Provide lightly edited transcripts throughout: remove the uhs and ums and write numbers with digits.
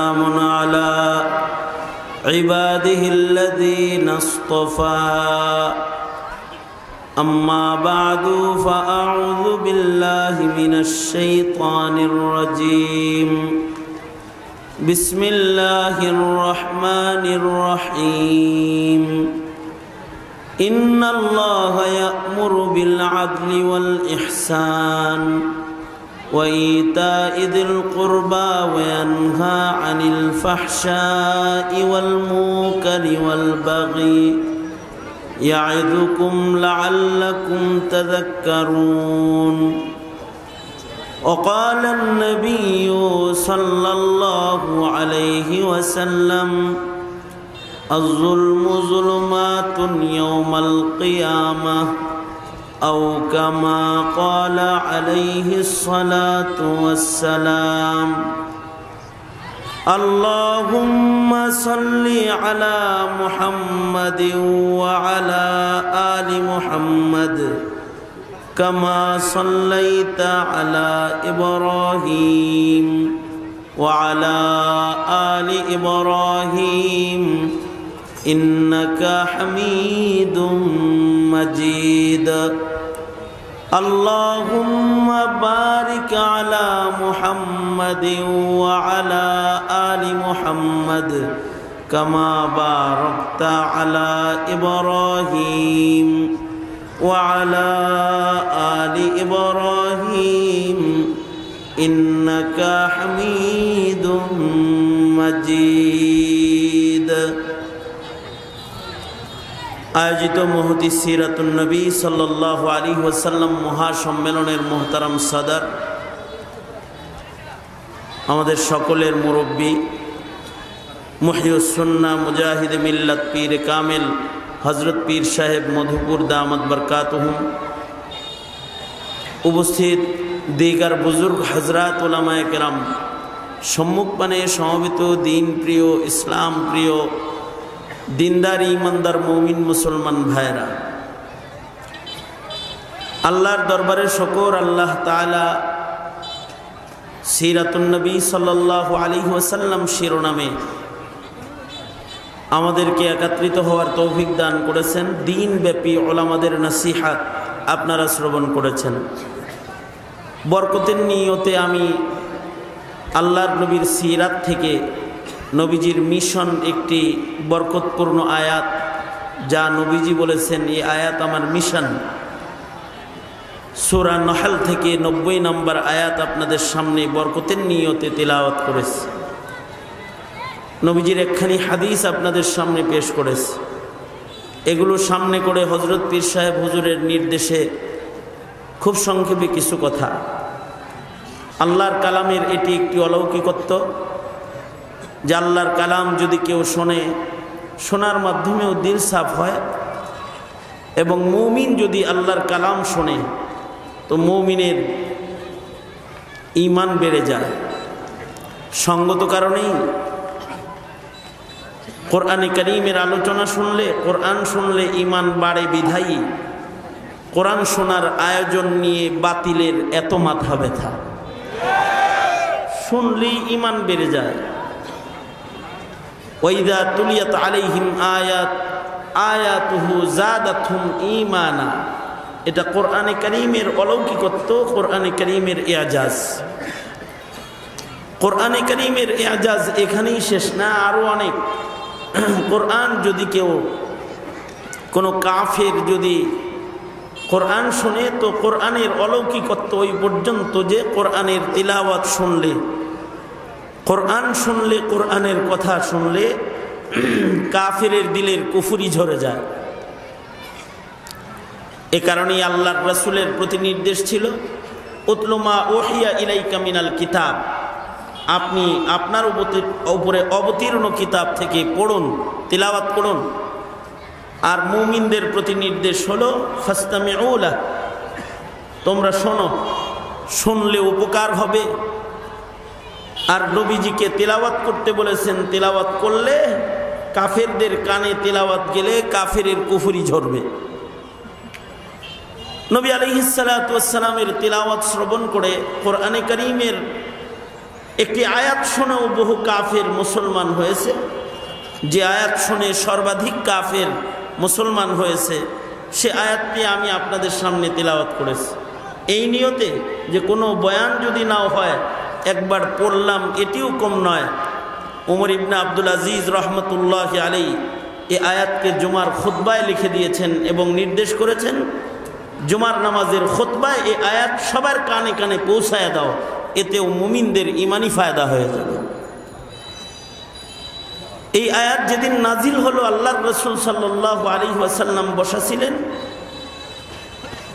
سلام على عباده الذين اصطفى أما بعد فأعوذ بالله من الشيطان الرجيم بسم الله الرحمن الرحيم إن الله يأمر بالعدل والإحسان وإيتاء ذي القربى وينهى عن الفحشاء والمنكر والبغي يعظكم لعلكم تذكرون وقال النبي صلى الله عليه وسلم الظلم ظلمات يوم القيامة أو كما قال عليه الصلاة والسلام اللهم صل على محمد وعلى آل محمد كما صليت على إبراهيم وعلى آل إبراهيم إنك حميد مجيد اللهم بارك على محمد وعلى آل محمد كما باركت على إبراهيم وعلى آل إبراهيم إنك حميد مجيد আয়োজিত মুহতি সিরাতুন নবী সাল্লাল্লাহু আলাইহি ওয়াসাল্লাম মহাসম্মেলনের মুহতারাম সাদার, আমাদের সকলের মুরব্বী মুহইয়ুস সুন্নাহ মুজাহিদ মিল্লাত পীর কামেল হযরত পীর সাহেব মধুপুর দামাত বরকাতুহুম, উপস্থিত দিগার বুজুর্গ হযরত উলামায়ে কেরাম, সম্মুখপানে সমবেত দিন প্রিয় ইসলাম প্রিয় দিনদার ইমানদার মুমিন মুসলমান ভাইরা, আল্লাহর দরবারে শুকর। আল্লাহ তাআলা সিরাতুন নবী সাল্লাল্লাহু আলাইহি ওয়াসাল্লাম শিরোনামে আমাদেরকে একত্রিত হওয়ার তৌফিক দান করেছেন। দিনব্যাপী উলামাদের নসিহত আপনারা শ্রবণ করেছেন। বরকতের নিয়তে আমি আল্লাহর নবীর সিরাত থেকে নবীজির মিশন একটি বরকতপূর্ণ আয়াত, যা নবীজি বলেছেন এই আয়াত আমার মিশন, সূরা নহল থেকে 90 নম্বর আয়াত আপনাদের সামনে বরকতের নিয়তে তিলাওয়াত করেছে। নবীজির একখানি হাদিস আপনাদের সামনে পেশ করেছে। এগুলো সামনে করে হযরত পীর সাহেব হুজুরের নির্দেশে খুব সংক্ষেপে কিছু কথা। আল্লাহর কালামের এটি একটি অলৌকিকত্ব যে আল্লাহর কালাম যদি কেউ শোনে, শোনার মাধ্যমেও দিল সাফ হয়, এবং মুমিন যদি আল্লাহর কালাম শোনে তো মুমিনের ঈমান বেড়ে যায়। সঙ্গত কারণেই কোরআনে কারীমের আলোচনা শুনলে, কোরআন শুনলে ঈমান বাড়ে বিধায়ী কোরআন শোনার আয়োজন নিয়ে বাতিলের এত মাথা ব্যথা। শুনলেই ঈমান বেড়ে যায়। ওয়াইদা তুলিয়াত আলাইহিম আয়াতুহু যাদাতহুম ঈমানা, এটা কোরআনে কারীমের অলৌকিকত্ব, কোরআনে কারীমের ইজাজ। কোরআনে কারীমের ইজাজ এখানেই শেষ না, আরো অনেক। কোরআন যদি কেউ, কোনো কাফের যদি কোরআন শুনে তো কোরআনের অলৌকিকত্ব ওই পর্যন্ত যে কোরআনের তিলাওয়াত শুনলে, কোরআন শুনলে, কোরআনের কথা শুনলে কাফেরের দিলের কুফরি ঝরে যায়। এ কারণেই আল্লাহর রাসূলের প্রতি নির্দেশ ছিল উতলু মা উহিয়া ইলাইকা মিনাল কিতাব, আপনি আপনার উপরে অবতীর্ণ কিতাব থেকে পড়ুন, তিলাওয়াত করুন। আর মুমিনদের প্রতি নির্দেশ হলো ফাসতামিউ লাহ, তোমরা শোনো, শুনলে উপকার হবে। আর নবীজিকে তিলাওয়াত করতে বলেছেন, তিলাওয়াত করলে কাফেরদের কানে তিলাওয়াত গেলে কাফেরের কুফরি ঝরবে। নবী আলাইহিস সালাতু ওয়াস সালামের তিলাওয়াত শ্রবণ করে কোরআনে কারীমের একটি আয়াত শুনেও বহু কাফের মুসলমান হয়েছে, যে আয়াত শুনে সর্বাধিক কাফের মুসলমান হয়েছে সে আয়াতটি আমি আপনাদের সামনে তেলাওয়াত করেছি, এই নিয়তে যে কোনো বয়ান যদি নাও হয় একবার পড়লাম এটিও কম নয়। ওমর ইবনে আব্দুল আজিজ রহমতুল্লাহি আলাইহি এই আয়াতকে জুমার খুতবায় লিখে দিয়েছেন এবং নির্দেশ করেছেন, জুমার নামাজের খুতবায় এই আয়াত সবার কানে কানে পৌঁছায় দাও, এতেও মুমিনদের ইমানি ফায়দা হয়ে যাবে। এই আয়াত যেদিন নাজিল হলো আল্লাহর রাসূল সাল্লাল্লাহু আলাইহি ওয়াসাল্লাম বসা ছিলেন,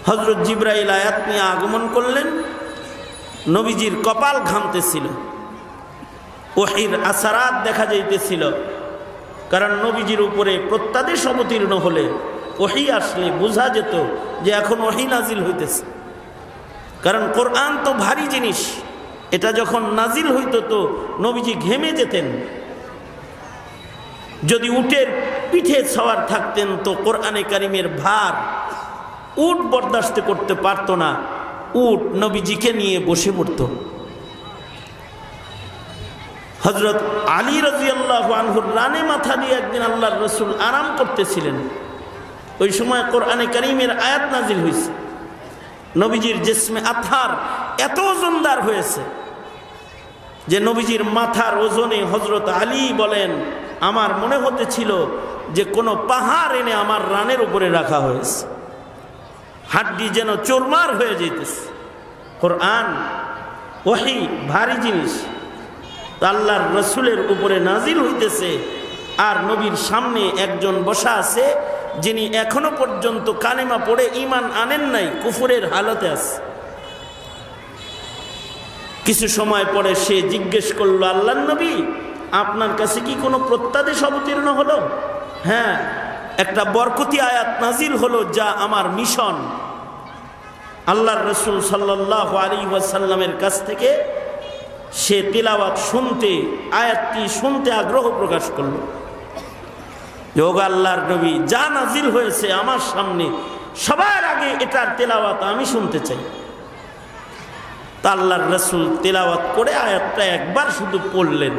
হযরত জিবরাইল আয়াত নিয়ে আগমন করলেন। নবীজির কপাল ঘামতেছিল, ওহীর আসারাত দেখা যাইতেছিল, কারণ নবীজির উপরে প্রত্যাদেশ অবতীর্ণ হলে ওহী আসলে বোঝা যেত যে এখন ওহী নাজিল হইতেছে। কারণ কোরআন তো ভারী জিনিস, এটা যখন নাজিল হইতো তো নবীজি ঘেমে যেতেন। যদি উটের পিঠে সওয়ার থাকতেন তো কোরআনে কারিমের ভার উট বরদাস্ত করতে পারত না, উট নবীজিকে নিয়ে বসে পড়ত। হযরত আলী রাদিয়াল্লাহু আনহুর রানে মাথা দিয়ে একদিন আল্লাহর রাসূল আরাম করতেছিলেন, ওই সময় কোরআনে কারিমের আয়াত নাজিল হয়েছে। নবীজির জিসমে আতহার এত ওজনদার হয়েছে যে নবীজির মাথার ওজনে হযরত আলী বলেন আমার মনে হতেছিল যে কোনো পাহাড় এনে আমার রানের উপরে রাখা হয়েছে, হাড্ডি যেন চোরমার হয়ে যেতেছে। কোরআন ওহী ভারী জিনিস, আল্লাহর রাসূলের উপরে নাজিল হইতেছে আর নবীর সামনে একজন বসা আছে যিনি এখনো পর্যন্ত কালেমা পড়ে ঈমান আনেন নাই, কুফরের হালতে আছে। কিছু সময় পরে সে জিজ্ঞেস করলো, আল্লাহর নবী আপনার কাছে কি কোনো প্রত্যাদেশ অবতীর্ণ হলো? হ্যাঁ, একটা বরকতি আয়াত নাজিল হলো যা আমার মিশন। আল্লাহর রাসূল সাল্লাল্লাহু আলাইহি ওয়াসাল্লামের কাছ থেকে সে তিলাওয়াত শুনতে, আয়াতটি শুনতে আগ্রহ প্রকাশ করলো। যোগ আল্লাহর নবী যা নাজিল হয়েছে আমার সামনে সবার আগে এটার তেলাওয়াত আমি শুনতে চাই। তা আল্লাহর রাসূল তেলাওয়াত করে আয়াতটা একবার শুধু পড়লেন।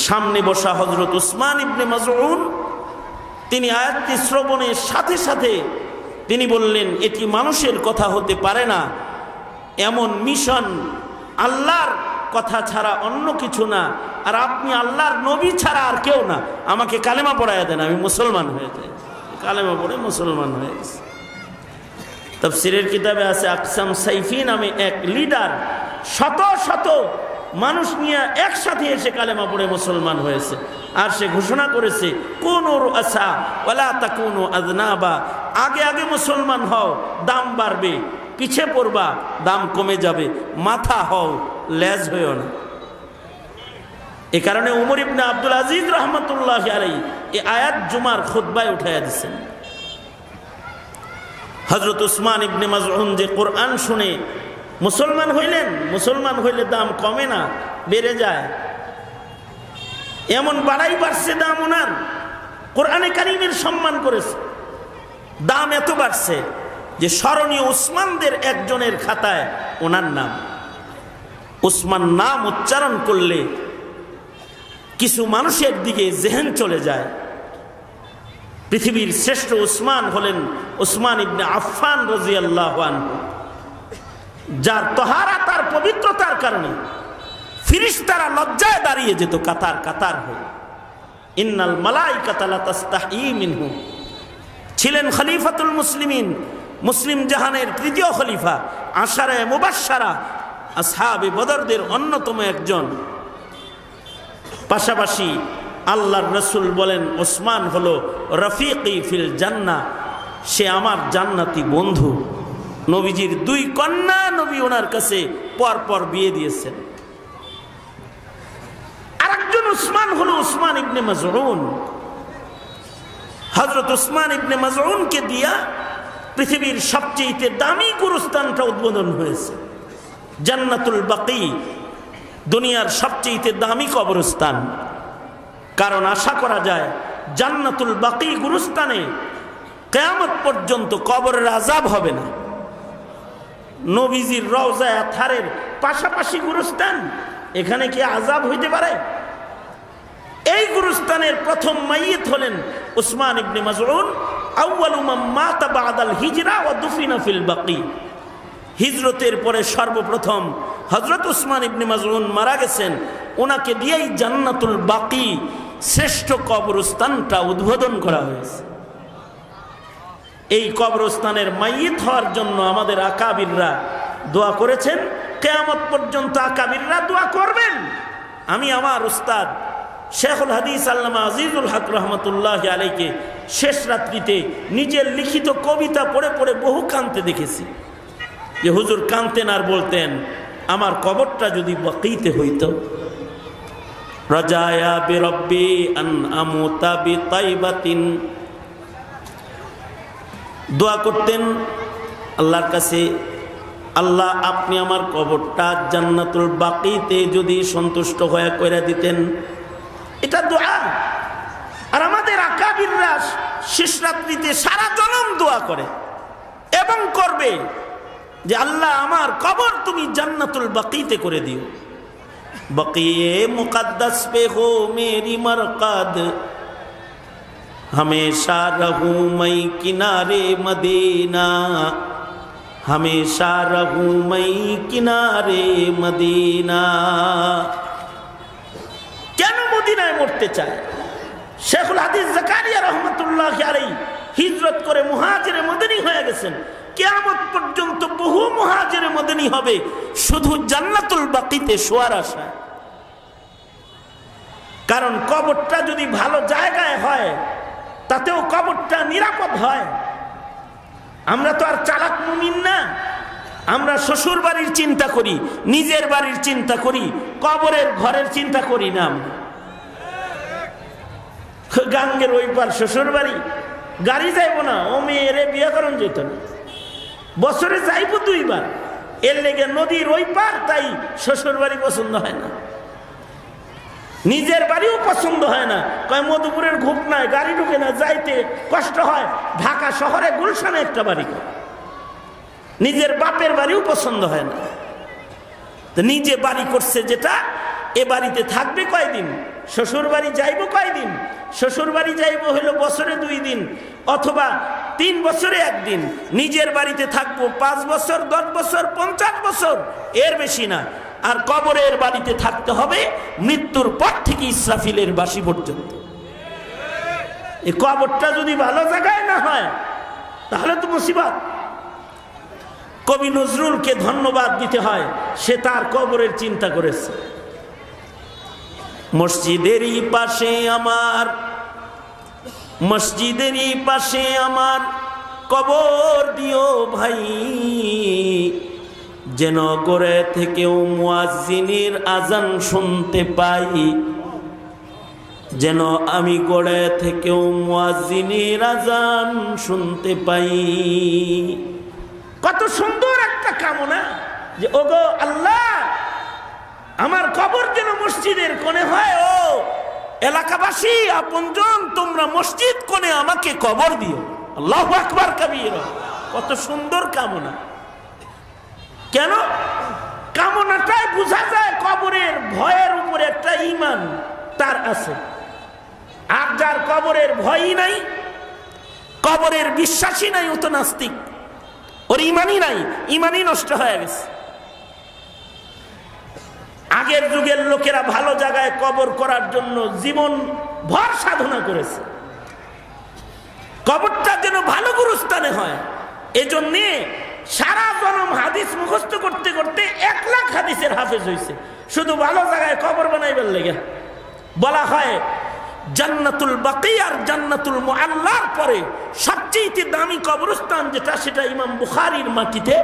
সামনে বসা হযরত উসমান ইবনে মাযউন তিনি আয়াতটি শ্রবণের সাথে সাথে তিনি বললেন, এটি মানুষের কথা হতে পারে না, এমন মিশন আল্লাহর কথা ছাড়া অন্য কিছু না, আর আপনি আল্লাহর নবী ছাড়া আর কেউ না, আমাকে কালেমা পড়াইয়া দেন, আমি মুসলমান হয়ে যাই। কালেমা পড়ে মুসলমান হয়ে গেছে। তাফসীরের কিতাবে আছে আকসাম সাইফি নামে এক লিডার শত শত মানুষ নিয়ে একসাথে এসে কালেমা পড়ে মুসলমান হয়েছে, আর সে ঘোষণা করেছে কুনু রুআসা ওয়ালা তাকুনু আযনাবা, আগে আগে মুসলমান হও, দাম বাড়বে, পিছে পড়বা, দাম কমে যাবে, মাথা হও, লেজ হইও না। এ কারণে ওমর ইবনে আব্দুল আজিজ রহমতুল্লাহি আলাইহি এই আয়াত জুমার খুতবায় উঠাইয়া দিচ্ছেন। হযরত উসমান ইবনে মাযউন যে কোরআন শুনে মুসলমান হইলেন, মুসলমান হইলে দাম কমে না, বেড়ে যায়। এমন বাড়াই বাড়ছে দাম ওনার, কোরআনে কারীমের সম্মান করেছে, দাম এত বাড়ছে যে স্মরণীয় উসমানদের একজনের খাতায় ওনার নাম। উসমান নাম উচ্চারণ করলে কিছু মানুষের দিকে জেহেন চলে যায়। পৃথিবীর শ্রেষ্ঠ উসমান হলেন উসমান ইবনে আফফান রাদিয়াল্লাহু আনহু, যার তাহারাত আর পবিত্রতার কারণে ফেরেশতারা লজ্জায় দাঁড়িয়ে যেত কাতার কাতার হয়ে। ইন্নাল মালাইকাতা লা তাস্তাহি মিনহু, ছিলেন খলিফাতুল মুসলিমিন, মুসলিম জাহানের তৃতীয় খলিফা, আশারে মুবাশশারা আসহাবে বদরদের অন্যতম একজন। পাশাপাশি আল্লাহর রাসূল বলেন ওসমান হলো রফিকি ফিল জান্নাহ, সে আমার জান্নাতি বন্ধু। নবীজির দুই কন্যা নবী ওনার কাছে পর পর বিয়ে দিয়েছেন। আরেকজন উসমান হলো উসমান ইবনে মাযউন। হযরত উসমান ইবনে মাযউনকে দিয়া পৃথিবীর সবচেয়ে দামি গুরুস্থানটা উদ্বোধন হয়েছে, জান্নাতুল বাকি, দুনিয়ার সবচেয়ে দামি কবরস্থান। কারণ আশা করা যায় জান্নাতুল বাকি গুরুস্থানে কিয়ামত পর্যন্ত কবরের আযাব হবে না। নবীজির রওজা আতহারের পাশাপাশি গুরুস্থান, এখানে কি আযাব হইতে পারে? এই গুরুস্থানের প্রথম মাইয়িত হলেন উসমান ইবনে মাজউন, আউয়ালু মান মাতা বাদাল হিজরা ওয়া দুফিনা ফিল বাকি। হিজরতের পরে সর্বপ্রথম হযরত উসমান ইবনে মাজউন মারা গেছেন, ওনাকে দিয়েই জান্নাতুল বাকি শ্রেষ্ঠ কবরস্থানটা উদ্বোধন করা হয়েছে। এই কবরস্থানের মাইয়িত হওয়ার জন্য আমাদের আকাবিররা দোয়া করেছেন, কিয়ামত পর্যন্ত আকাবিররা দোয়া করবেন। আমি আমার উস্তাদ শেখুল হাদিস আল্লামা আজিজুল হক রহমতুল্লাহি আলাইকে শেষ রাত্রিতে নিজের লিখিত কবিতা পড়ে পড়ে বহু কাঁদতে দেখেছি, যে হুজুর কাঁদতেন আর বলতেন, আমার কবরটা যদি বাকিতে হইতো। রাজায়া বিরব্বি আন আমুতা বিতাইবাতিন, দোয়া করতেন আল্লাহর কাছে, আল্লাহ আপনি আমার কবরটা জান্নাতুল বাকিতে যদি সন্তুষ্ট হয়ে কইরা দিতেন। এটা দোয়া। আর আমাদের আকাবিররা শেষ রাত্রিতে সারা জনম দোয়া করে এবং করবে যে আল্লাহ আমার কবর তুমি জান্নাতুল বাকিতে করে দিও। बक़िए मुक़द्दस पे हो मेरी मरक़द, हमेशा रहूं मैं किनारे मदीना, हमेशा रहूं मैं किनारे मदीना। কেন মদিনায় মরতে চায়? শেখুল হাদিস জাকারিয়া রহমতুল্লাহি আলাইহি হিজরত করে মুহাজিরে মদিনী হয়ে গেছেন। কিয়ামত পর্যন্ত বহু মুহাজিরে মদিনী হবে শুধু জান্নাতুল বাকিতে শোয়ার আশায়। কারণ কবরটা যদি ভালো জায়গায় হয় তাতেও কবরটা নিরাপদ হয়। আমরা তো আর চালাক মুমিন না, আমরা শ্বশুর বাড়ির চিন্তা করি, নিজের বাড়ির চিন্তা করি, কবরের ঘরের চিন্তা করি না। গাঙ্গের ওই পার শ্বশুর বাড়ি, গাড়ি যাইব না, ও মেয়েরে বিয়ে করন যেত না, বছরে যাইব 2 বার, এর লেগে নদীর ওই পার, তাই শ্বশুর বাড়ি পছন্দ হয় না, নিজের বাড়িও পছন্দ হয় না। কয় মধুপুরের ঘুপ নাই, গাড়ি ঢুকে না, যাইতে কষ্ট হয়। ঢাকা শহরে গুলশানে একটা বাড়ি করে, নিজের বাপের বাড়িও পছন্দ হয় না। তো নিজে বাড়ি করছে যেটা, এ বাড়িতে থাকবে কয়দিন, শ্বশুর বাড়ি যাইব কয়দিন, শ্বশুর বাড়ি যাইব হলো বছরে 2 দিন অথবা 3 বছরে 1 দিন, নিজের বাড়িতে থাকবো 5 বছর 10 বছর 50 বছর, এর বেশি না। আর কবরের বাড়িতে থাকতে হবে মৃত্যুর পর থেকে ইসরাফিলের বাঁশি পর্যন্ত। এই কবরটা যদি ভালো জায়গায় না হয় তাহলে তো মুসিবত। কবি নজরুলকে ধন্যবাদ দিতে হয়, সে তার কবরের চিন্তা করেছে। মসজিদেরই পাশে আমার, মসজিদেরই পাশে আমার কবর দিও ভাই, যেন গড়ে থেকেও মুয়াজ্জিনের আজান শুনতে পাই, যেন আমি গড়ে থেকেও মুয়াজ্জিনের আজান শুনতে পাই। কত সুন্দর একটা কামনা যে ওগো আল্লাহ, আমার কবর যেন মসজিদের কোণে হয়। ও এলাকাবাসী আপনজন, তোমরা মসজিদ কোণে আমাকে কবর দিও। আল্লাহু আকবার কাবীরা। কত সুন্দর কামনা। কেন? কামনাটাই বোঝা যায় কবরের ভয়ের উপরে একটা ঈমান তার আছে। আর যার কবরের ভয়ই নাই, কবরের বিশ্বাসই নাই, ও তো নাস্তিক, ওর ঈমানই নাই, ঈমানই নষ্ট হয়ে গেছে। আগের যুগের লোকেরা ভালো জায়গায় কবর করার জন্য জীবন ভর সাধনা করেছে, কবরটা যেন ভালো গুরুস্থানে হয়। এজন্যে সারা জনম হাদিস মুখস্থ করতে করতে 1 লাখ হাদিসের হাফেজ হয়েছে, শুধু ভালো জায়গায় কবর বানাইবার লেগে। বলা হয় জান্নাতুল বাকি আর জান্নাতুল মুআল্লার পরে সবচেয়ে দামি কবরস্থান যেটা, সেটা ইমাম বুখারীর মাটিতে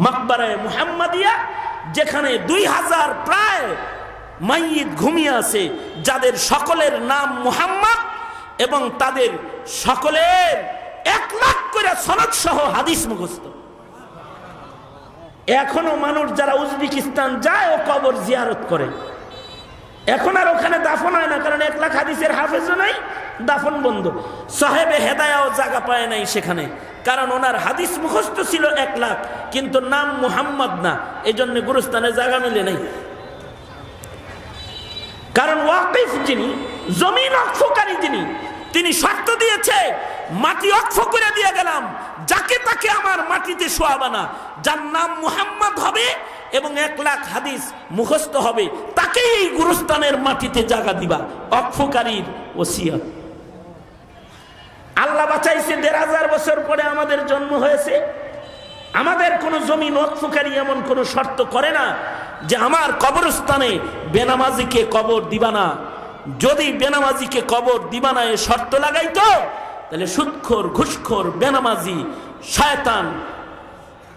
মাকবারায়ে মুহাম্মাদিয়া, যেখানে 2000 প্রায় মাইয়িত ঘুমিয়ে আছে, যাদের সকলের নাম মুহাম্মদ এবং তাদের সকলের 1 লাখ করে সনদ সহ হাদিস মুখস্থ। এখনো মানুষ যারা উজবেকিস্তান যায় ও কবর জিয়ারত করে, এখন আর ওখানে দাফন হয় না, কারণ 1 লাখ হাদিসের হাফেজও নাই, দাফন বন্ধ। সাহেবে হেদায়াও জায়গা পায় নাই সেখানে, কারণ ওনার হাদিস মুখস্থ ছিল 1 লাখ, কিন্তু নাম মুহাম্মদ না, এই জন্য গুরুস্থানে জায়গা মিলে নাই। কারণ ওয়াকিফ যিনি, জমিন অক্ফকারী যিনি, তিনি শর্ত দিয়েছে মাটি অক্ফ করে দিয়ে গেলাম, যাকে তাকে আমার মাটিতে শোয়াবা না, যার নাম মুহাম্মদ হবে এবং 1 লাখ হাদিস মুখস্থ হবে, তাকেই এই গুরুস্থানের মাটিতে জায়গা দিবা। অক্ফকারীর ওসিয়ত। আল্লাহ বাঁচাইছে 1500 বছর পরে আমাদের জন্ম হয়েছে। আমাদের কোন জমিন ওয়াকফকারী এমন কোন শর্ত করে না যে আমার কবরস্থানে বেনামাজিকে কবর দিবা না। যদি বেনামাজিকে কবর দিবা না এ শর্ত লাগাইতো, তাহলে সুদখোর, ঘুষখোর, বেনামাজি, শয়তান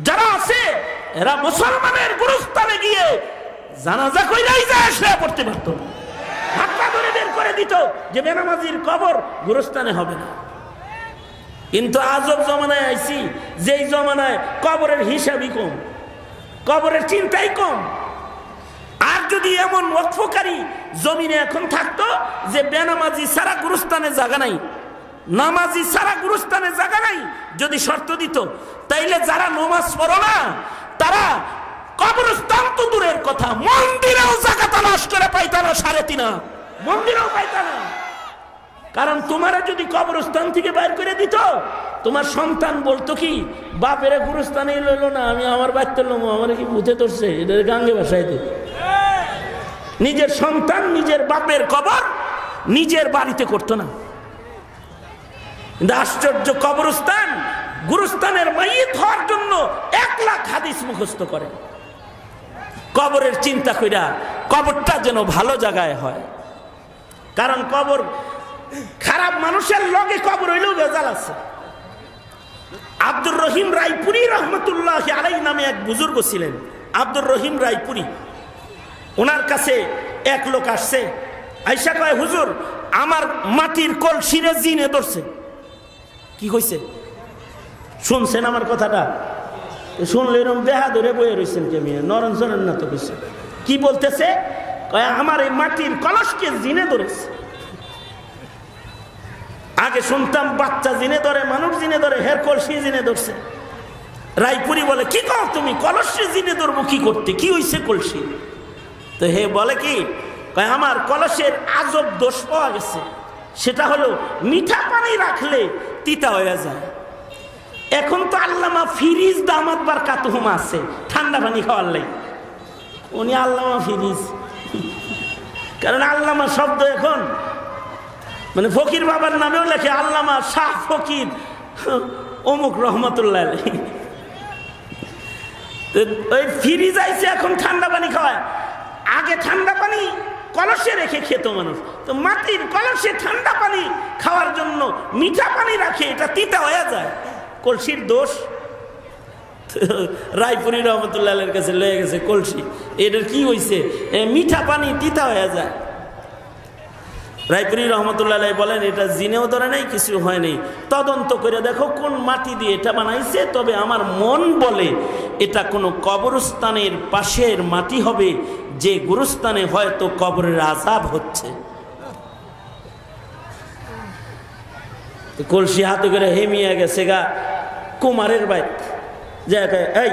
যারা আছে এরা মুসলমানের গুরুস্থানে গিয়ে জানাজা কইরাই যায় শুয়ে পড়তে পারত, হাতটা ধরে বের করে দিত যে বেনামাজির কবর গুরুস্থানে হবে না। কিন্তু আজব জমানায় আইছি, যেই জমানায় কবরের হিসাবই কম, কবরের চিন্তাই কম। আর যদি এমন ওয়াকফকারী জমিনে এখন থাকতো যে বেনামাজি সারা গুরুস্থানে জায়গা নাই, নামাজি সারা গুরুস্থানে জায়গা নাই, যদি শর্ত দিত, তাইলে যারা নামাজ পড়ো না তারা কবরস্থান তো দূরের কথা, মন্দিরেও জায়গা তালাশ করে পাইতা না, 3.5 মন্দিরেও পাইতা না। কারণ তোমারা যদি কবরস্থান থেকে বাইর করে দিত, তোমার সন্তান বলতো কি, বাপের গুরুস্থানে লইল না, আমি আমার বাড়িতে লোম, আমার কি ভূতে ধরছে, এটা গাঙ্গে ভাষায় দে। নিজের সন্তান নিজের বাপের কবর নিজের বাড়িতে করতো না। কিন্তু আশ্চর্য, কবরস্থান গুরুস্থানের মাইয়িত হওয়ার জন্য 1 লাখ হাদিস মুখস্থ করে। কবরের চিন্তা কইরা কবরটা যেন ভালো জায়গায় হয়, কারণ কবর খারাপ মানুষের লগে কবর হইলেও ভেজাল আছে। আব্দুর রহিম রায়পুরি রহমতুল্লাহ আলাইহি নামে এক বুজুর্গ ছিলেন, আব্দুর রহিম রায়পুরি। ওনার কাছে এক লোক আসছে, আইসা কয়, হুজুর আমার মাটির কলসিরে জিনে ধরছে। কি কইছে? শুনছেন আমার কথাটা? শুনলে এরকম দেহা ধরে বয়ে রয়েছেন কে মেয়ে, নরম সরেন না তো কইছে। কি বলতেছে? কয় আমার এই মাটির কলসকে জিনে ধরেছে। আগে শুনতাম বাচ্চা জিনে ধরে, মানুষ জিনে ধরে, হের কলসি জিনে ধরছে। রায়পুরি বলে, কি কও তুমি, কলসি জিনে ধরবো কি করতে, কি হইছে কলসি? তো হে বলে কি, কয় আমার কলসের আজব দোষ পাওয়া গেছে, সেটা হলো মিঠা পানি রাখলে তিতা হয়ে যায়। এখন তো আল্লামা ফিরিজ দামাত বারকাতুহুমা আছে ঠান্ডা পানি খাওয়ার লাই, উনি আল্লামা ফিরিজ। কারণ আল্লামা শব্দ এখন মানে ফকির বাবার নামেও লেখে, আল্লামা শাহ ফকির অমুক রহমতুল্লাহ। ওই ফিরিজ আইছে এখন ঠান্ডা পানি খাওয়ায়, আগে ঠান্ডা পানি কলসে রেখে খেত মানুষ। তো মাটির কলসে ঠান্ডা পানি খাওয়ার জন্য মিঠা পানি রাখে, এটা তিতা হয়ে যায়, কলসির দোষ। রায়পুরি রহমতুল্লাহের কাছে লয়ে গেছে কলসি, এটার কি হয়েছে, মিঠা পানি তিতা হয়ে যায়। রায়পুরি রহমতুল্লাহ বলেন, এটা জিনেও ধরে নাই, কিছু হয় নাই, তদন্ত করে দেখো কোন মাটি দিয়ে এটা বানাইছে, তবে আমার মন বলে এটা কোনো কবরস্থানের পাশের মাটি হবে, যে গুরুস্থানে হয়তো কবরের আযাব হচ্ছে। কলসি হাতে করে হেমিয়া গেছে গা কুমারের বাইক, যে এই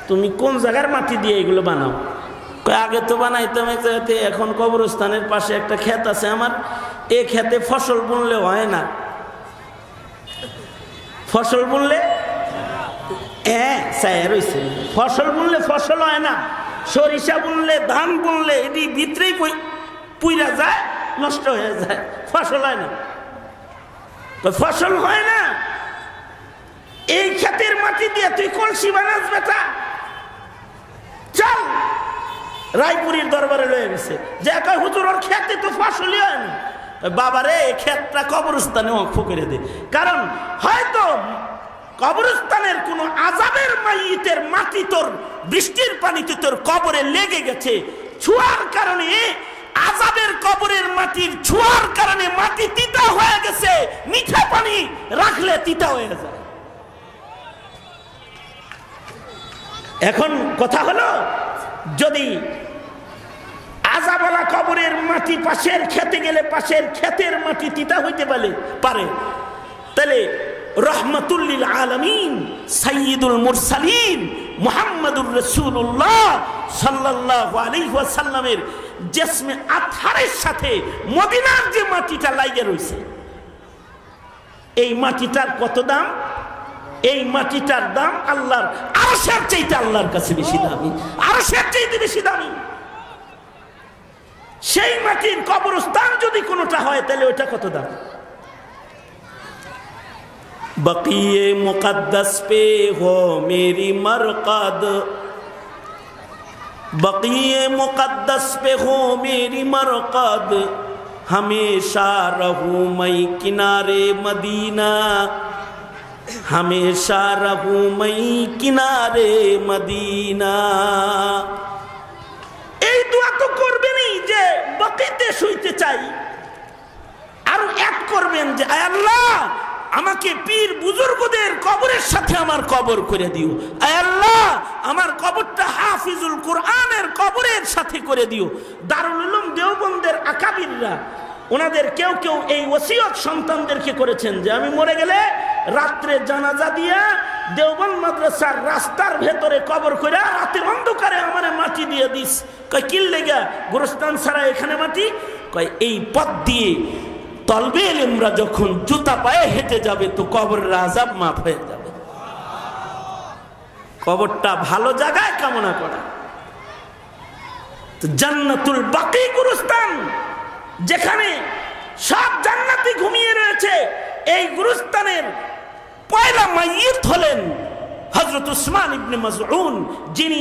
তুমি কোন জায়গার মাটি দিয়ে এগুলো বানাও? আগে তো বানাইতাম এক জায়গাতে, এখন কবরস্থানের পাশে একটা ক্ষেত আছে আমার, এ ক্ষেতে ফসল বুনলে হয় না। ফসল বুনলে রয়েছে, ফসল বুনলে ফসল হয় না, সরিষা বুনলে, ধান বুনলে এটি ভিতরেই পুইরা যায়, নষ্ট হয়ে যায়, ফসল হয় না। ফসল হয় না, এই ক্ষেতের মাটি দিয়ে তুই কলসি বানাস বেটা, চল। রায়পুরীর দরবারে লয়ে গেছে, যে কয় হুজুর ওর ক্ষেতে তো ফসলই হয় না। বাবারে ক্ষেতটা কবরস্থানে অক্ষ করে দে, কারণ হয়তো কবরস্থানের কোন আযাবের মাইয়িতের মাটি তোর বৃষ্টির পানিতে তোর কবরে লেগে গেছে, ছোঁয়ার কারণে, আযাবের কবরের মাটির ছোঁয়ার কারণে মাটি তিতা হয়ে গেছে, মিঠা পানি রাখলে তিতা হয়ে যায়। এখন কথা হলো, যদি আযাবওয়ালা কবরের মাটি পাশের খেতে গেলে পাশের ক্ষেতের মাটি তিতা হইতে পারে, তাহলে রহমাতুল লিল আলামিন সাইয়্যিদুল মুরসালিন মুহাম্মাদুর রাসূলুল্লাহ সাল্লাল্লাহু আলাইহি ওয়াসাল্লামের জিসমে আতহারের সাথে মদিনার যে মাটিটা লাগে রইছে, এই মাটিটার কত দাম? এই মাটিটার দাম আল্লাহর আরশের চাইতে আল্লাহর কাছে বেশি দামি, আরশের চাইতে বেশি দামি। সেই মাটির কবরস্থান যদি কোনোটা হয় তাহলে ওইটা কত দাম? बक़िए मुक़द्दस पे हो मेरी मरक़द, बक़िए मुक़द्दस पे हो मेरी मरक़द, हमेशा रहूं मैं किनारे मदीना, हमेशा रहूं मैं किनारे मदीना। এই দোয়া তো করবেনই যে বকিতে শুইতে চাই, আর এক করবেন যে আয় আল্লাহ আমাকে পীর বুজুর্গদের কবরের সাথে আমার কবর করে দিও, আয় আল্লাহ আমার কবরটা হাফিজুল কোরআনের কবরের সাথে করে দিও। দারুল উলুম দেওবন্দের আকাবিররা ওনাদের কেউ কেউ এই ওসিয়ত সন্তানদেরকে করেছেন যে আমি মরে গেলে রাত্রে জানাজা দিয়া দেওবন্দ মাদ্রাসার রাস্তার ভেতরে কবর করে রাতের অন্ধকারে আমারে মাটি দিয়ে দিস। কয় কি লেগা? গোরস্থান ছাড়া এখানে মাটি? কয় এই পথ দিয়ে তলবে ইলমরা যখন জুতা পায়ে হেঁটে যাবে তো কবরের আযাব মাফ হয়ে যাবে। কবরটা ভালো জায়গায় কামনা করা। জান্নাতুল বাকি গুরুস্থান, যেখানে সব জান্নাতি ঘুমিয়ে রয়েছে, এই গুরুস্থানের পয়লা মাইয়িত হলেন হযরত উসমান ইবনে মাযউন, যিনি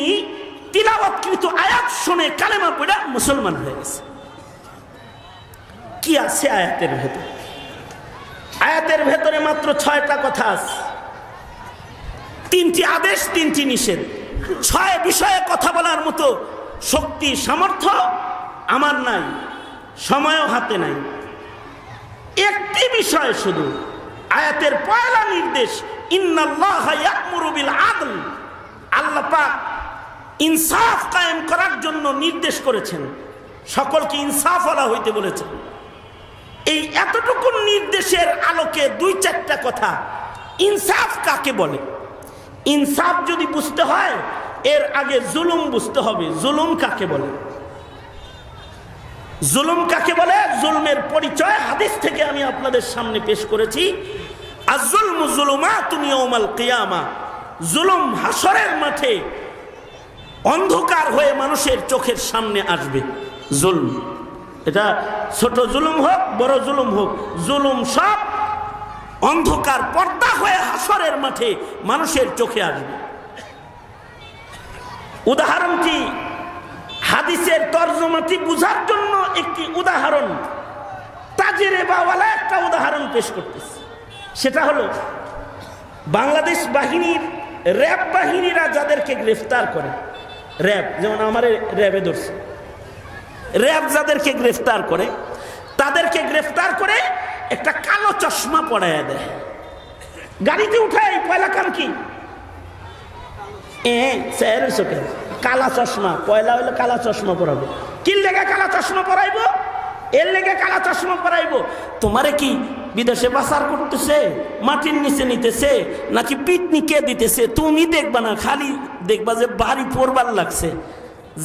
তিলাওয়াতকৃত আয়াত শুনে কালেমা পড়ে মুসলমান হয়ে গেছে। কি আছে আয়াতের ভেতরে? আয়াতের ভেতরে মাত্র 6টা কথা আছে, 3টি আদেশ 3টি নিষেধ। 6 বিষয়ে কথা বলার মতো শক্তি সামর্থ্য আমার নাই, সময়ও হাতে নাই। একটি বিষয় শুধু আয়াতের পয়লা নির্দেশ, ইন্নাল্লাহা ইয়া'মুরু বিল আদল, আল্লাহ পাক ইনসাফ কায়েম করার জন্য নির্দেশ করেছেন, সকলকে ইনসাফওয়ালা হইতে বলেছেন। এই এতটুকু নির্দেশের আলোকে 2-4টা কথা। ইনসাফ কাকে বলে? ইনসাফ যদি বুঝতে হয় এর আগে জুলুম বুঝতে হবে। জুলুম কাকে বলে? জুলুম কাকে বলে? জুলমের পরিচয় হাদিস থেকে আমি আপনাদের সামনে পেশ করেছি। আয-যুলমু যুলুমাতুন ইয়াউমাল কিয়ামা, জুলুম হাসরের মাঠে অন্ধকার হয়ে মানুষের চোখের সামনে আসবে। জুলম, এটা ছোট জুলুম হোক বড় জুলুম হোক, জুলুম সব অন্ধকার পর্দা হয়ে হাসরের মাঠে মানুষের চোখে আসবে। উদাহরণটি হাদিসের তরজমাটি বুঝার জন্য একটি উদাহরণ, তাজরিবাওয়ালা একটা উদাহরণ পেশ করতেছি। সেটা হলো বাংলাদেশ বাহিনীর র্যাব বাহিনীরা যাদেরকে গ্রেফতার করে, র্যাব যেমন আমার র্যাবে ধরছে, র্যাব যাদেরকে গ্রেফতার করে তাদেরকে গ্রেফতার করে একটা কালো চশমা পরাইয়া দেয়, গাড়িতে উঠায়। পয়লা কাম কি? কালা চশমা, পয়লা হইলে কালা চশমা পরাবো। কি লেগে কালা চশমা পরাইবো? এর লেগে কালা চশমা পরাইবো তোমারে কি বিদেশে পাচার করতেছে, মাটির নিচে নিতেছে, নাকি পিটনিকে দিতেছে? তুমি দেখবা না, খালি দেখবা যে বাড়ি পড়বার লাগছে,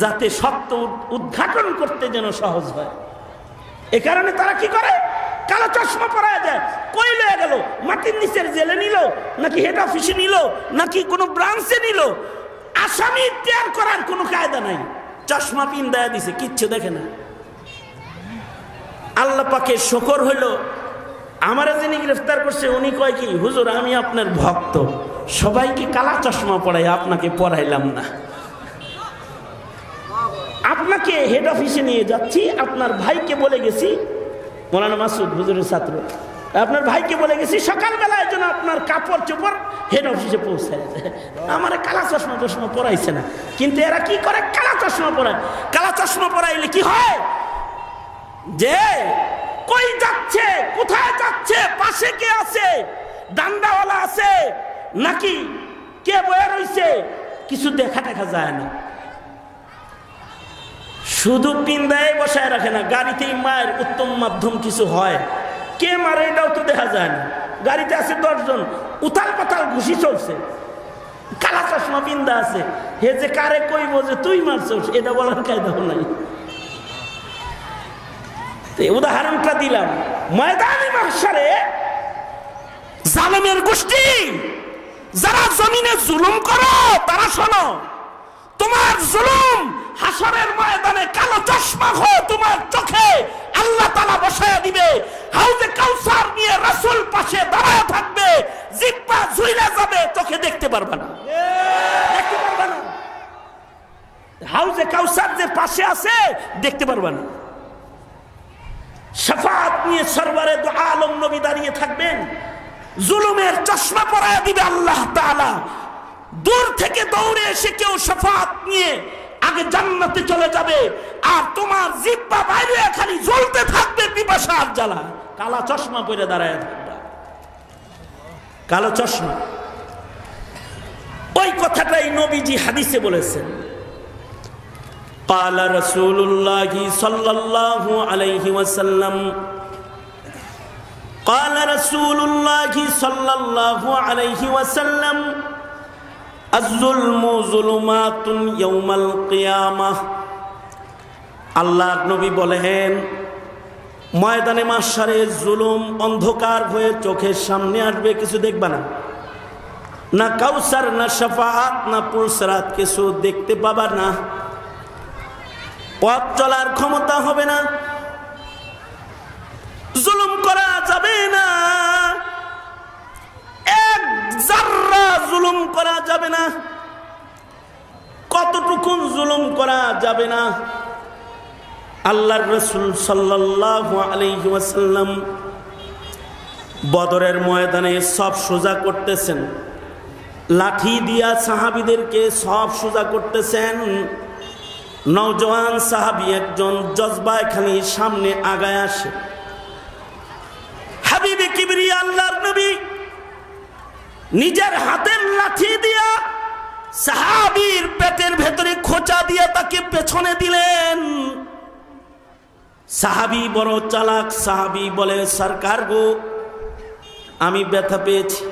যাতে সত্য উদ্ঘাটন করতে যেন সহজ হয়। এ কারণে তারা কি করে? কালো চশমা পরায় দেয়। কই লয়ে গেল? মাটির নিচের জেলে নিল, নাকি হেড অফিসে নিল, নাকি কোনো ব্রাঞ্চে নিল? আসামি ত্যাগ করার কোনো কায়দা নাই, চশমা পিন দেয়া দিছে, কিচ্ছু দেখে না। আল্লাহ পাকের শুকর হইল, আমারে যিনি গ্রেফতার করছে উনি কয় কি, হুজুর আমি আপনার ভক্ত, সবাইকে কালা চশমা পরাই, আপনাকে পরাইলাম না। আপনাকে হেড অফিসে নিয়ে যাচ্ছি, আপনার ভাইকে বলে গেছি, মৌলানা মাসুদ হুজুরের ছাত্র, আপনার ভাইকে বলে গেছি সকালবেলায় যেন আপনার কাপড় চোপড় হেড অফিসে পৌঁছায়। আমার কালা চশমা চশমা পরাইছে না, কিন্তু এরা কি করে? কালা চশমা পরায়। কালা চশমা পরাইলে কি হয়? যে কই যাচ্ছে, কোথায় যাচ্ছে, পাশে কে আছে, ডান্ডাওয়ালা আছে নাকি কে বয়ে রইছে, কিছু দেখা যায় না। শুধু পিন্দায় বসায় রাখে না, গাড়িতেই মায়ের উত্তম মাধ্যম কিছু হয়, কে মারে এটাও তো দেখা যায় না। গাড়িতে আছে 10 জন, উথাল পাতাল ঘুষি চলছে, কালা চশমা পিন্দা আছে, হে যে কারে কইব যে তুই মারছস এটা বলার কায়দা নাই। উদাহরণটা দিলাম, ময়দানে মাহশারে জালেমের গোষ্ঠী যারা জমিনে জুলুম করো তারা শোনো, তোমার জুলুম হাসরের ময়দানে কালো চশমা হয়ে তোমার চোখে আল্লাহ তাআলা বসায় দিবে। হাউজে কাউসার নিয়ে রাসূল পাশে দাঁড়ায় থাকবে, জিহ্বা ঝুইলা যাবে, চোখে দেখতে পারবে না, দেখতে পারবে না। হাউজে কাউসার যে পাশে আছে দেখতে পারবে না। শাফাত নিয়ে সরওয়ারে দু আলম নবী দাঁড়িয়ে থাকবেন, জুলুমের চশমা পরায় দিবে আল্লাহ তাআলা। দূর থেকে দৌড়ে এসে কেউ শাফাত নিয়ে আগে জান্নাতে চলে যাবে, আর তোমার জিহ্বা বাইরে খালি জ্বলতে থাকবে পিপাসার জ্বালা। কালা চশমা পরে দাঁড়ায় থাকবে, কালো চশমা। ওই কথাটাই নবীজি হাদিসে বলেছেন। قال رسول الله صلى الله عليه وسلم قال رسول الله صلى الله عليه وسلم الظلم ظلمات يوم القيامة। আল্লাহর নবী বলেন, ময়দানে মাহশারে জুলুম অন্ধকার হয়ে চোখের সামনে আসবে, কিছু দেখবা না, না কাউসার, না শাফাআত, না পুলসরাত, কিছু দেখতে পাবা না, পথ চলার ক্ষমতা হবে না, জুলুম করা যাবে না, এক জাররা জুলুম করা যাবে না, কতটুকু জুলুম করা যাবে না। আল্লাহর রাসূল সাল্লাল্লাহু আলাইহি ওয়াসাল্লাম বদরের ময়দানে সব সোজা করতেছেন, লাঠি দিয়া সাহাবীদেরকে সব সোজা করতেছেন। নওজওয়ান সাহাবী একজন জজবায় খালি সামনে আগায় আসে, হাবিবে কিবরিয়া আল্লাহর নবী নিজের হাতের লাঠি দিয়া সাহাবীর পেটের ভেতরে খোঁচা দিয়া তাকে পেছনে দিলেন। সাহাবী বড় চালাক, সাহাবী বলে, সরকার গো আমি ব্যথা পেয়েছি।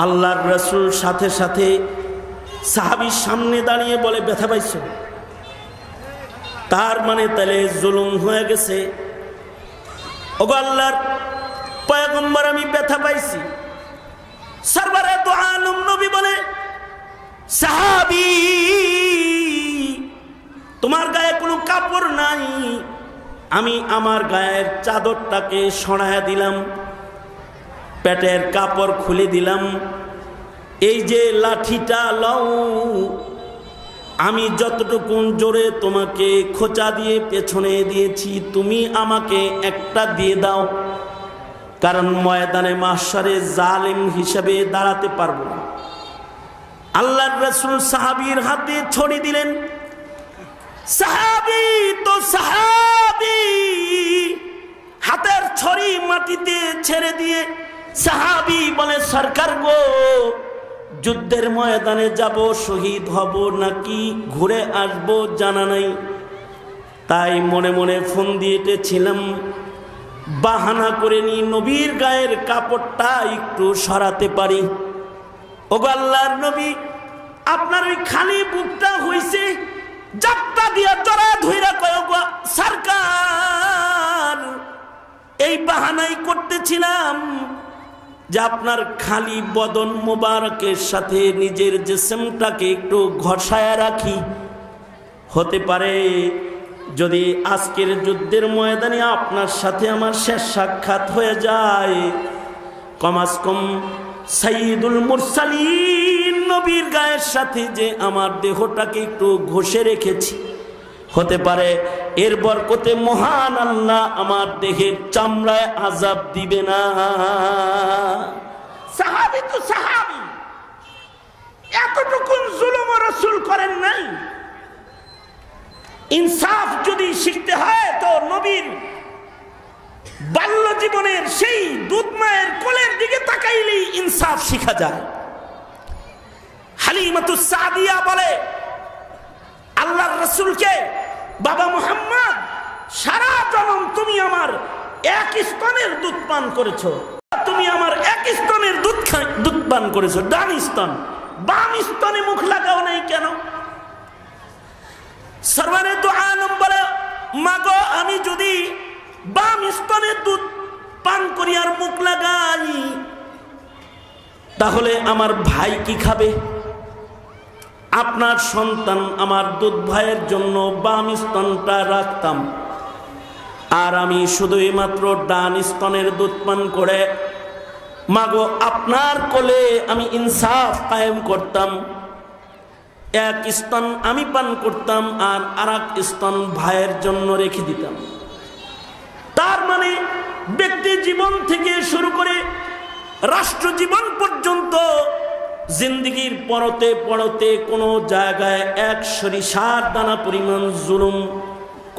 আল্লাহর রাসূল সাথে সাথে সাহাবীর সামনে দাঁড়িয়ে বলে, ব্যথা পাইছো? তার মানে তাহলে জুলুম হয়ে গেছে। ওগো আল্লাহর পয়গম্বর, আমি ব্যথা পাইছি। সরওয়ারে দু আলম নবী বলে, সাহাবী তোমার গায়ে কোনো কাপড় নাই, আমি আমার গায়ের চাদরটাকে সরাইয়া দিলাম, পেটের কাপড় খুলে দিলাম, এই যে লাঠিটা লও, আমি যতটুকু জোরে তোমাকে খোঁচা দিয়ে পেছনে দিয়েছি, তুমি আমাকে একটা দিয়ে দাও, কারণ ময়দানে মাহশারে জালিম হিসেবে দাঁড়াতে পারবো না। আল্লাহর রাসূল সাহাবীর হাতে ছড়ি দিলেন। সাহাবী তো সাহাবী, হাতের ছড়ি মাটিতে ছেড়ে দিয়ে সাহাবী বলে, সরকার গো যুদ্ধের ময়দানে যাব, শহীদ হব নাকি ঘুরে আসব জানা নাই, তাই মনে মনে ফোন দিয়েছিলাম, বাহানা করে নি নবীর গায়ের কাপড়টা একটু সরাতে পারি। ওগো আল্লাহর নবী, আপনার ওই খালি বুকটা হইছে, জাপটা দিয়া জড়া ধইরা কয়, ওগো সরকার এই বাহানাই করতেছিলাম যে আপনার খালি বদন মোবারকের সাথে নিজের জিসমটাকে একটু ঘষায়া রাখি, হতে পারে যদি আজকের যুদ্ধের ময়দানে আপনার সাথে আমার শেষ সাক্ষাৎ হয়ে যায়, কমাস কম সাইয়্যিদুল মুরসালিন নবীর গায়ের সাথে যে আমার দেহটাকে একটু ঘষে রেখেছি, হতে পারে এর বরকতে মহান আল্লাহ আমার দেহের চামড়ায় আযাব দিবে না। সাহাবী তো সাহাবী, এতটুকু জুলুম রাসূল করেন নাই। ইনসাফ যদি শিখতে হয় তো নবীর বাল্য জীবনের সেই দুধ মায়ের কোলের দিকে তাকাইলেই ইনসাফ শিখা যায়। হালিমাতুস সাদিয়া বলে, আল্লাহর রাসূলকে, বাবা মুহাম্মদ সারা জনম তুমি আমার এক স্তনের দুধ পান করেছো, তুমি আমার এক স্তনের দুধ পান করেছো, ডান স্তন, বাম স্তনে মুখ লাগাও নাই কেন? সরওয়ারে দু আলম বলে, মাগো আমি যদি বাম স্তনের দুধ পান করি আর মুখ লাগাই, তাহলে আমার ভাই কি খাবে? আপনার সন্তান আমার দুধ ভাইয়ের জন্য বাম স্তনটা রাখতাম, আর আমি শুধুই মাত্র ডান স্তনের দুধ পান করে মাগো আপনার কোলে আমি ইনসাফ কায়েম করতাম, এক স্তন আমি পান করতাম আর আরেক স্তন ভাইয়ের জন্য রেখে দিতাম। তার মানে ব্যক্তি জীবন থেকে শুরু করে রাষ্ট্র জীবন পর্যন্ত জিন্দেগির পরতে পরতে কোনো জায়গায় এক সরিষার দানা পরিমাণ জুলুম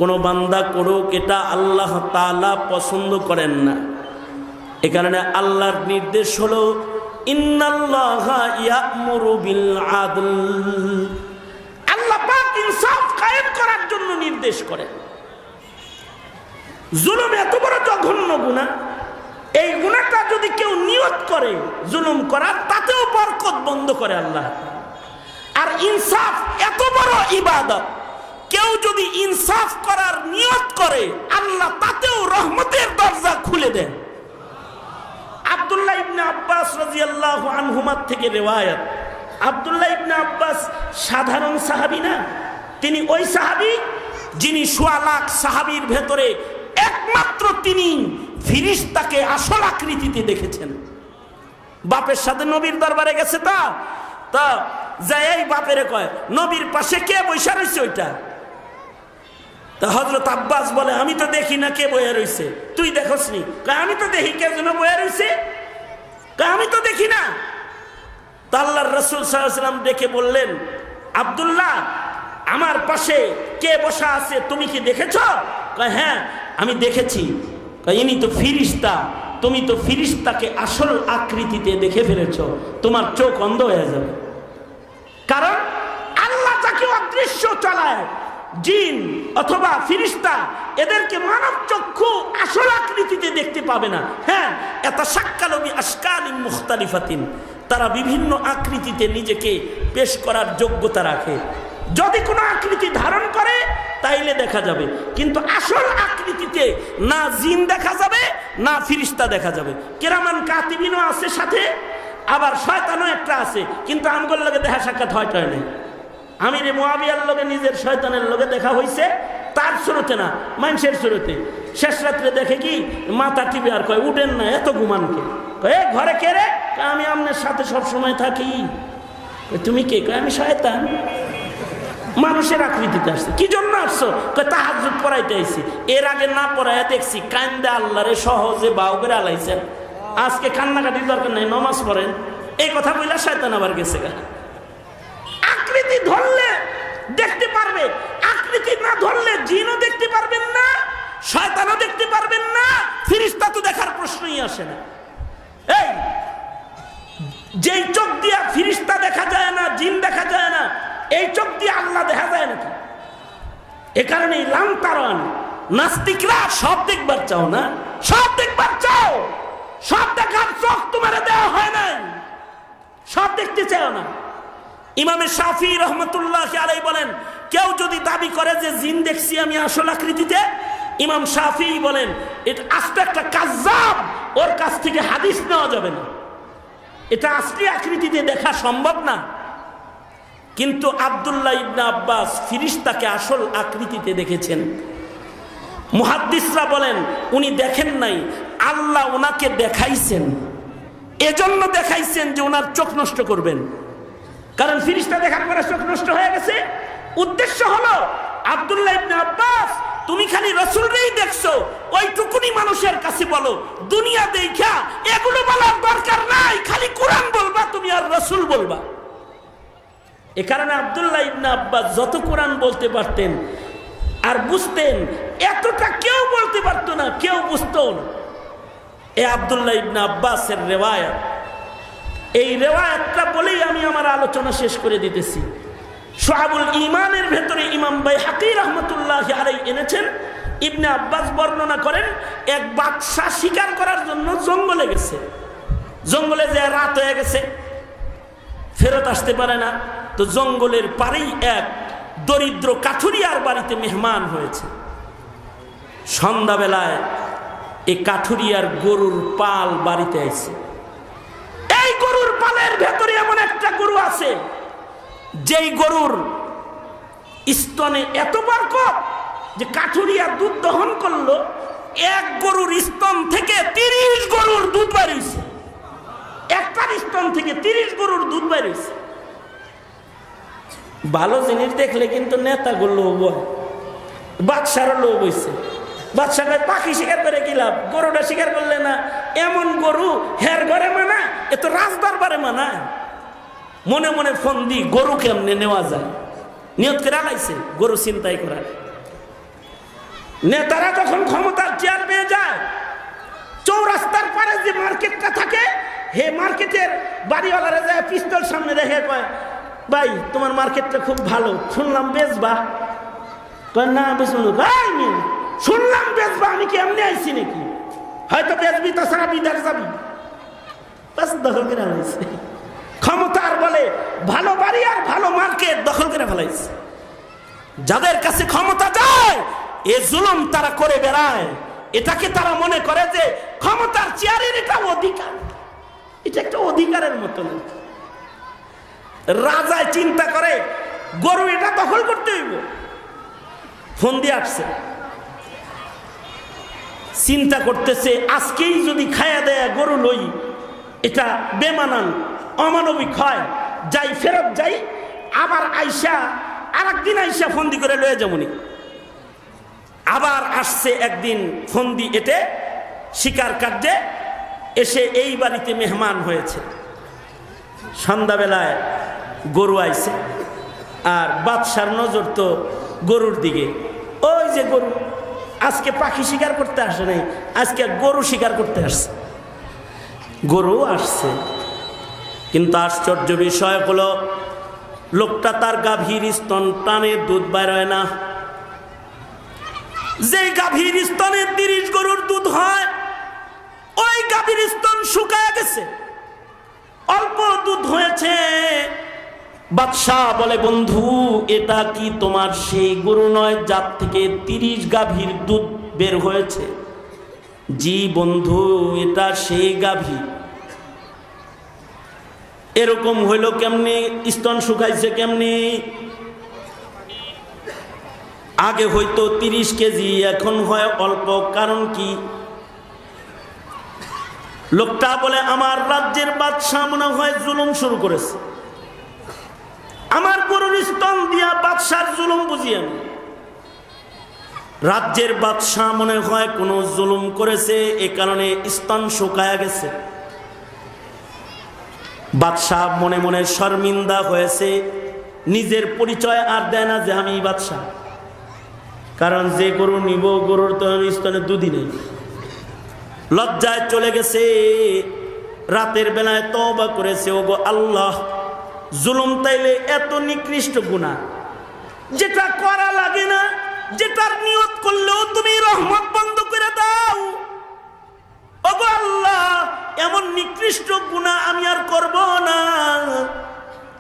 কোনো বান্দা করুক, এটা আল্লাহ তাআলা পছন্দ করেন না। এ কারণে আল্লাহর নির্দেশ হলো ইন্নাল্লাহা ইয়া'মুরু বিল আদল, আল্লাহ পাক ইনসাফ কায়েম করার জন্য নির্দেশ করেন। জুলুম এত বড় জঘন্য গুনাহ, এই গুনাহটা যদি কেউ নিয়ত করে জুলুম করার, তাতেও বরকত বন্ধ করে আল্লাহ। আর ইনসাফ এত বড় ইবাদত, কেউ যদি ইনসাফ করার নিয়ত করে আল্লাহ তাতেও রহমতের দরজা খুলে দেন। আব্দুল্লাহ ইবনে আব্বাস রাদিয়াল্লাহু আনহুমা থেকে রিওয়ায়াত, আব্দুল্লাহ ইবনে আব্বাস সাধারণ সাহাবী না, তিনি ওই সাহাবী যিনি ১৬ লাখ সাহাবীর ভেতরে একমাত্র তিনি ফিরিস্তাকে আসল আকৃতিতে দেখেছেন। বাপের সাথে নবীর দরবারে গেছে, তা যাই এই বাপেরে কয় নবীর পাশে কে বসে রয়েছে ওইটা? তা হযরত আব্বাস বলে আমি তো দেখি না কে বসে রয়েছে, তুই দেখোস নি? আমি তো দেখি কে যেন বসে রয়েছে, আমি তো দেখি না। তা আল্লাহর রাসূল সাল্লাল্লাহু আলাইহি ওয়াসাল্লাম ডেকে বললেন, আব্দুল্লাহ আমার পাশে কে বসা আছে তুমি কি দেখেছ? হ্যাঁ আমি দেখেছি। ইনি তো ফিরিস্তা, তুমি তো ফিরিস্তাকে আসল আকৃতিতে দেখে ফেলেছ, তোমার চোখ অন্ধ হয়ে যাবে। কারণ আল্লাহ যাকে অদৃশ্য চালায়, জিন অথবা ফিরিস্তা, এদেরকে মানব চক্ষু আসল আকৃতিতে দেখতে পাবে না। হ্যাঁ, এটা শাক্কালু বি আশকালিন মুখতালিফাতিন, তারা বিভিন্ন আকৃতিতে নিজেকে পেশ করার যোগ্যতা রাখে। যদি কোনো আকৃতি ধারণ করে তাইলে দেখা যাবে, কিন্তু আসল আকৃতিতে না জিন দেখা যাবে না ফিরিস্তা দেখা যাবে। কিরামান কাতিবিনও আছে সাথে, আবার শয়তানও একটা আছে, কিন্তু আমগোর লগে দেখা সাক্ষাৎ হয় নাই। আমিরে মুআবিয়ার লগে নিজের শয়তানের লগে দেখা হইছে, তার শুরুতে না, মানুষের শুরুতে। শেষ রাত্রে দেখে কি মাথা টিপে আর কয় উঠেন না, এত ঘুমানকে। কয় ঘরে কে রে? আমি আপনার সাথে সব সময় থাকি। তুমি কে? কয় আমি শয়তান। মানুষের আকৃতিতে আসছে। কি জন্য আসছো? তাহাজ্জুদ পড়াইতে আইছি। এর আগে না পড়াইয়া দেখছি কান্দে আল্লাহরে সহজে বাউ করে আলাইছেন, আজকে কান্নাকাটির দরকার নাই, নামাজ পড়েন। এই কথা বললে শয়তান আবার গেছে। আকৃতি ধরলে দেখতে পারবে, আকৃতি না ধরলে জিনও দেখতে পারবেন না, শয়তানও দেখতে পারবেন না, ফিরিস্তা তো দেখার প্রশ্নই আসে না। এই যেই চোখ দিয়া ফিরিস্তা দেখা যায় না, জিন দেখা যায় না, এই চোখ দিয়ে আল্লাহ দেখা যায় নাকি? এ কারণে লান্তারন নাস্তিকরা সব দেখবার চাও না, সব দেখবার চাও, সব দেখার চোখ তোমার দেওয়া হয় নাই, সব দেখতে চাও না। ইমামে শাফি রহমতুল্লাহি আলাইহি বলেন, কেউ যদি দাবি করে যে জিন দেখছি আমি আসল আকৃতিতে, ইমাম শাফি বলেন এটা আস্তে একটা কাজ্জাব, ওর কাছ থেকে হাদিস নেওয়া যাবে না, এটা আসলি আকৃতিতে দেখা সম্ভব না। কিন্তু আব্দুল্লাহ ইবনে আব্বাস ফিরিস্তাকে আসল আকৃতিতে দেখেছেন। মুহাদ্দিসরা বলেন উনি দেখেন নাই, আল্লাহ ওনাকে দেখাইছেন, এজন্য দেখাইছেন যে ওনার চোখ নষ্ট করবেন। কারণ ফিরিস্তা দেখার পরে চোখ নষ্ট হয়ে গেছে। উদ্দেশ্য হলো আব্দুল্লাহ ইবনে আব্বাস তুমি খালি রাসূলকেই দেখছো, ওইটুকুনি মানুষের কাছে বলো, দুনিয়া দেখা এগুলো বলার দরকার নাই, খালি কোরআন বলবা তুমি আর রাসূল বলবা। এ কারণে আব্দুল্লাহ ইবনে আব্বাস যত কোরআন বলতে পারতেন আর বুঝতেন, এতটা কেউ বলতে পারতো না, কেউ বুঝতো না। এ আব্দুল্লাহ ইবনে আব্বাসের রিওয়ায়াত, এই রিওয়ায়াতটা বলেই আমি আমার আলোচনা শেষ করে দিতেছি। শুআবুল ঈমানের ভেতরে ইমাম বাইহাকী রাহমাতুল্লাহি আলাইহি এনেছেন, ইবনে আব্বাস বর্ণনা করেন, এক বাদশা শিকার করার জন্য জঙ্গলে গেছে। জঙ্গলে যে রাত হয়ে গেছে, ফেরত আসতে পারে না, তো জঙ্গলের পারেই এক দরিদ্র কাঠুরিয়ার বাড়িতে মেহমান হয়েছে। সন্ধ্যাবেলায় এই কাঠুরিয়ার গরুর পাল বাড়িতে আইছে। এই গরুর পালের ভেতরে এমন একটা গরু আছে যেই গরুর স্তনে এত বরকত যে কাঠুরিয়া দুধ দহন করলো, এক গরুর স্তন থেকে 30 গরুর দুধ বের হইছে। একটার স্তন থেকে 30 গরুর দুধ বের হইছে। ভালো জিনিস দেখলে কিন্তু নেতাগুলো লোভ হয়, বাদশারও লোভ হইছে। বাদশা কয় পাখি শিকার করে কি লাভ, গরুটা শিকার করলে না, এমন গরু হের ঘরে মানা, এ তো রাজদরবারে মানা। মনে মনে ফোন দি গরু কেমনে নেওয়া যায়, নিয়ত করে আলাইছে গরু চিন্তাই করার। নেতারা যখন ক্ষমতার চেয়ার পেয়ে যায়, চৌরাস্তার পারে যে মার্কেটটা থাকে, হে মার্কেটের বাড়িওয়ালারা যায় পিস্তল সামনে রেখে কয়, ভাই তোমার মার্কেটটা খুব ভালো, শুনলাম বেচবা। কয় না বেচবো, ভাই শুনলাম বেচবা, আমি কি এমনি আইছি নাকি, হয়তো বেচবি তাছাড়া বিদার যাবি। বাস দখল করে ফেলাইছে। ক্ষমতার বলে ভালো বাড়ি আর ভালো মার্কেট দখল করে ফেলাইছে। যাদের কাছে ক্ষমতা যায় এ জুলুম তারা করে বেড়ায়। এটাকে তারা মনে করে যে ক্ষমতার চেয়ারের এটা অধিকার, এটা একটা অধিকারের মতন। রাজায় চিন্তা করে গরু এটা দখল করতে হইব, ফোন দিয়ে আসছে, চিন্তা করতেছে আজকেই যদি খায়া দেয় গরু লই, এটা বেমানান অমানবিক হয়, যাই ফেরত যাই, আবার আইসা আর একদিন আইসা ফন্দি করে লয়ে যেমনি। আবার আসছে একদিন ফন্দি এটে শিকার কার্যে এসে এই বাড়িতে মেহমান হয়েছে। সন্ধ্যাবেলায় গরু আইছে, আর বাদশার নজর তো গরুর দিকে। ওই যে গরু, আজকে পাখি শিকার করতে আসে নাই, আজকে গরু শিকার করতে আসছে। গরু আসছে, কিন্তু আশ্চর্য বিষয় হলো লোকটা তার গাভীর স্তন টানে দুধ বের হয় না। যে গাভীর স্তনে 30 গরুর দুধ হয়, ওই গাভীর স্তন শুকায় গেছে, অল্প দুধ হয়েছে। বাদশাহ বলে, বন্ধু এটা কি তোমার সেই গরু নয় যার থেকে 30 গাভীর দুধ বের হয়েছে? জি বন্ধু, এটা সেই গাভী। এরকম হইল কেমনি, স্তন শুকাইছে কেমনি? আগে হয়তো 30 কেজি, এখন হয় অল্প, কারণ কি? লোকটা বলে, আমার রাজ্যের বাদশাহ মনে হয় জুলুম শুরু করেছে, আমার গরুর স্তন দিয়া বাদশার জুলুম বুঝি আমি। রাজ্যের বাদশাহ মনে হয় কোনো জুলুম করেছে, এ কারণে স্তন শুকায়া গেছে। বাদশাহ মনে মনে শর্মিন্দা হয়েছে, নিজের পরিচয় আর দেয় না যে আমি বাদশাহ, কারণ যে গরু নিব গরুর তো স্তনে দুধই নেই। লজ্জায় চলে গেছে, রাতের বেলায় তওবা করেছে, ওগো আল্লাহ, জুলুম তাইলে এত নিকৃষ্ট গুনাহ, যেটা করা লাগে না, যেটার নিয়ত করলেও তুমি রহমত বন্ধ করে দাও। ওগো আল্লাহ, এমন নিকৃষ্ট গুনাহ আমি আর করব না,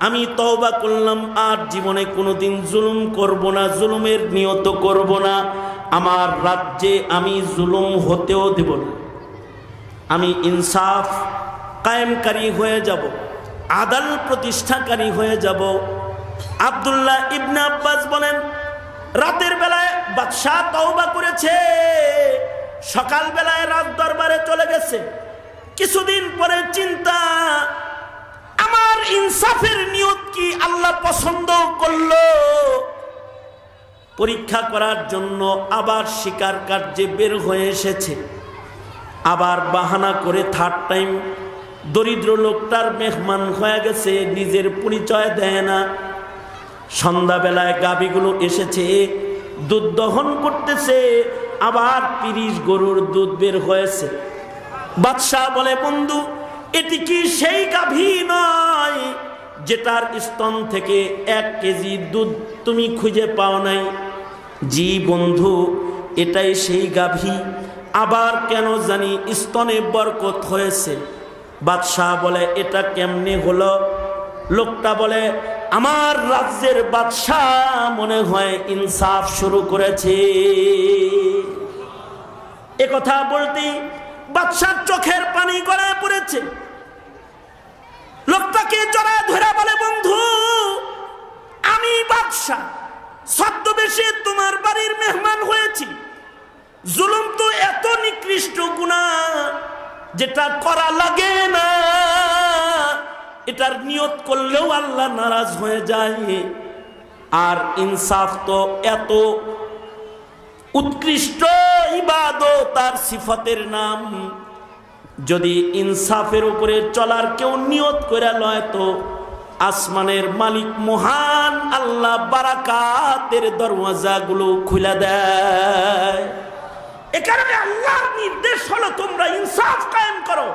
আমি তওবা করলাম, আর জীবনে কোনোদিন জুলুম করব না, জুলুমের নিয়ত করব না, আমার রাজ্যে আমি জুলুম হতেও দেব না, আমি ইনসাফ কায়েমকারী হয়ে যাব, আদাল প্রতিষ্ঠাকারী হয়ে যাব। আব্দুল্লাহ ইবনে আব্বাস বলেন, রাতের বেলায় বাদশাহ তওবা করেছে, সকাল বেলায় রাজ দরবারে চলে গেছে। কিছুদিন পরে চিন্তা, আমার ইনসাফের নিয়ত কি আল্লাহ পছন্দ করলো? পরীক্ষা করার জন্য আবার শিকার কার্যে বের হয়ে এসেছে। আবার বাহানা করে থার্ড টাইম দরিদ্র লোকটার মেহমান হয়ে গেছে, নিজের পরিচয় দেয় না। সন্ধ্যাবেলায় গাভীগুলো এসেছে, দুধ দহন করতেছে, আবার 30 গরুর দুধ বের হয়েছে। বাদশাহ বলে, বন্ধু এটি কি সেই গাভী নয় যেটার স্তন থেকে 1 কেজি দুধ তুমি খুঁজে পাও নাই? জি বন্ধু, এটাই সেই গাভী। আবার কেন জানি স্তনে বরকত হয়েছে। বাদশাহ বলে এটা কেমনে হলো? লোকটা বলে আমার রাজ্যের বাদশাহ মনে হয় ইনসাফ শুরু করেছে। একথা বলতে বাদশার চোখের পানি গড়ায় পড়েছে। লোকটাকে জড়ায় ধরে বলে বন্ধু, আমি বাদশাহ ছদ্মবেশে তোমার বাড়ির মেহমান হয়েছি। জুলুম তো এত নিকৃষ্ট গুনাহ যেটা করা লাগে না, এটার নিয়ত করলেও আল্লাহ নারাজ হয়ে যায়। আর ইনসাফ তো এত উৎকৃষ্ট ইবাদত, তার সিফাতের নাম। যদি ইনসাফের উপরে চলার কেউ নিয়ত করে লয় তো আসমানের মালিক মহান আল্লাহ বারাকাতের দরওয়াজাগুলো খুলে দেয়। এ কারণে আল্লাহর নির্দেশ হলো তোমরা ইনসাফ কায়েম করো।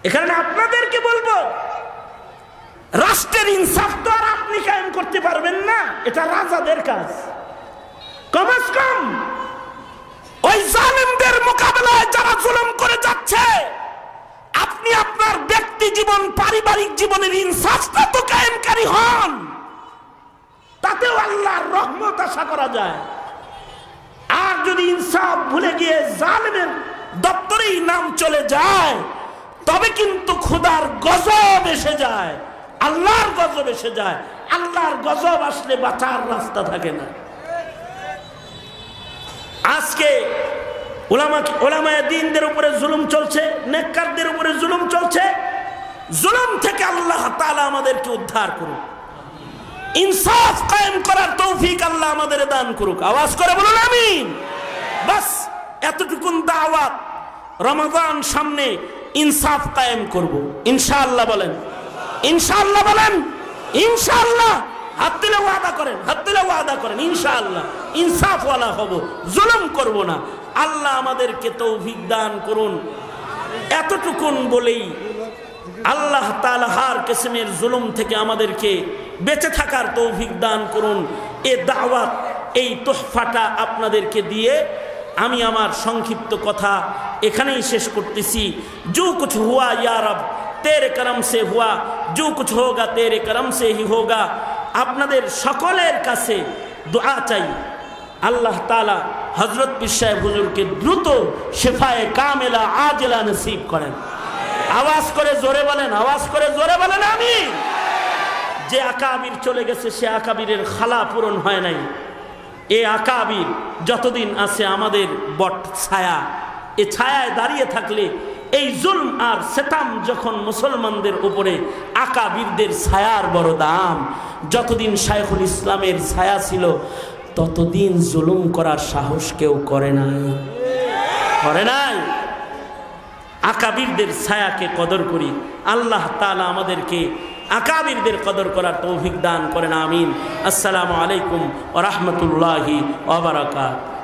এখানে আপনাদেরকে বলবো, রাষ্ট্রের ইনসাফ তো আর আপনি কায়েম করতে পারবেন না, এটা রাজাদের কাজ। কমস কম ওই জালিমদের মোকাবেলায় যারা জুলুম করে যাচ্ছে, আপনি আপনার ব্যক্তি জীবন পারিবারিক জীবনের ইনসাফটা তো কায়েমকারী হন, তাতেও আল্লাহর রহমত আশা করা যায়। আর যদি ইনসাফ ভুলে গিয়ে জালিমের দপ্তরেই নাম চলে যায়, তবে কিন্তু খোদার গজব এসে যায়, আল্লাহর গজব এসে যায়। আল্লাহর গজব আসলে বাঁচার রাস্তা থাকে না। আজকে উলামায়ে দ্বীনদের উপরে জুলুম চলছে, নেককারদের উপরে জুলুম চলছে। জুলুম থেকে আল্লাহ তাআলা আমাদেরকে উদ্ধার করুন, ইনসাফ কায়েম করার তৌফিক আল্লাহ আমাদের দান করুক। আওয়াজ করে বলুন আমিন। বাস এতটুকুন দাওয়াত। রমাদান সামনে, ইনসাফ কায়েম করব ইনশাআল্লাহ। বলেন ইনশাআল্লাহ, বলেন ইনশাআল্লাহ। হাত তুলে ওয়াদা করেন, হাত তুলে ওয়াদা করেন ইনশাআল্লাহ ইনসাফ ওয়ালা হব, জুলুম করব না। আল্লাহ আমাদেরকে তৌফিক দান করুন। এতটুকুন বলেই আল্লাহ তাআলা হার কিসমের জুলুম থেকে আমাদেরকে বেঁচে থাকার তৌফিক দান করুন। এ দাওয়াত, এই তোহফাটা আপনাদেরকে দিয়ে আমি আমার সংক্ষিপ্ত কথা এখানেই শেষ করতেছি। जो कुछ हुआ या रब तेरे करम से हुआ, जो कुछ होगा तेरे करम से ही होगा। আপনাদের সকলের কাছে দোয়া চাই, আল্লাহ তাআলা হযরত পীর সাহেব হুজুরকে দ্রুত শিফায়ে কামেলা আজলা নসিব করেন। আওয়াজ করে জোরে বলেন, আওয়াজ করে জোরে বলেন আমিন। যে আকাবির চলে গেছে, সে আকাবিরের খালা পূরণ হয় নাই। এ আকাবির যতদিন আছে আমাদের বট ছায়া, এ ছায়ায় দাঁড়িয়ে থাকলে এই জুলম আর সেতাম যখন মুসলমানদের উপরে, আকাবিরদের ছায়ার বড় দাম। যতদিন শাইখুল ইসলামের ছায়া ছিল, ততদিন জুলুম করার সাহস কেউ করে নাই, করে নাই। আকাবিরদের ছায়াকে কদর করি। আল্লাহ তাআলা আমাদেরকে আকাবিরদের কদর করার তৌফিক দান করেন আমিন। আসসালামু আলাইকুম ওয়া রাহমাতুল্লাহি ওয়া বারাকাতুহু।